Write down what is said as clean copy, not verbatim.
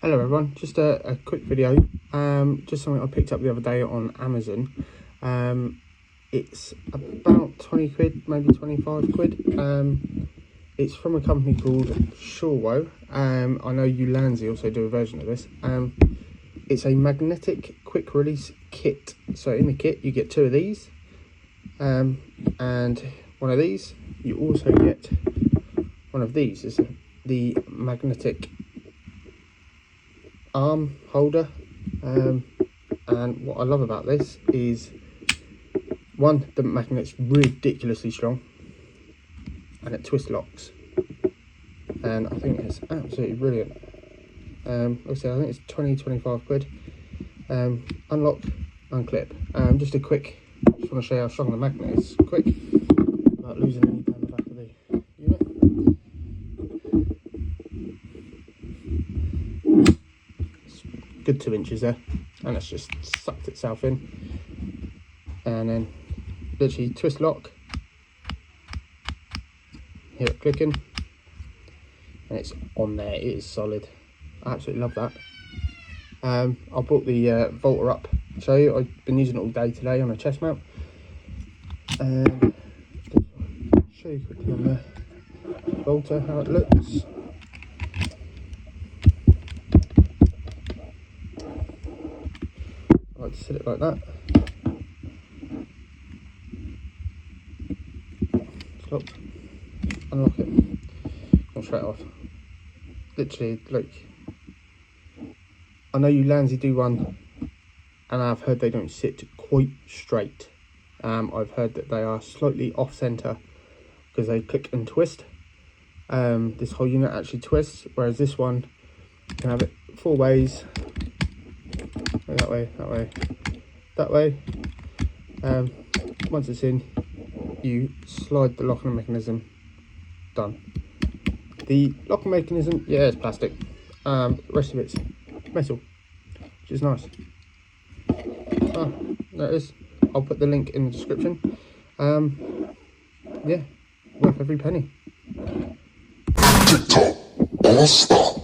Hello everyone, just a quick video, just something I picked up the other day on Amazon. It's about 20 quid, maybe 25 quid. It's from a company called Surewo. I know you Landsy also do a version of this. It's a magnetic quick release kit. So in the kit you get two of these, and one of these. You also get one of these. It's the magnetic arm holder, and what I love about this is, one, the magnet's ridiculously strong and it twist locks, and I think it's absolutely brilliant. Like I said, I think it's 20-25 quid. Unlock, unclip. Just a quick, just want to show you how strong the magnet is quick without losing any down the back of the unit. Good 2 inches there, and it's just sucked itself in, and then literally twist lock, hear it clicking, and it's on there. It is solid. I absolutely love that. I brought the Volta up to show you. I've been using it all day today on a chest mount, and show you quickly on the Volta how it looks. I like to set it like that. It's locked. Unlock it. Go straight off. Literally, look. I know you Landsy do one, and I've heard they don't sit quite straight. I've heard that they are slightly off centre because they click and twist. This whole unit actually twists, whereas this one, you can have it 4 ways. That way, that way, that way. Once it's in, you slide the locking mechanism. Done. The locking mechanism, yeah, it's plastic. The rest of it's metal, which is nice. Oh, there it is. I'll put the link in the description. Yeah, worth every penny. TikTok, all stop.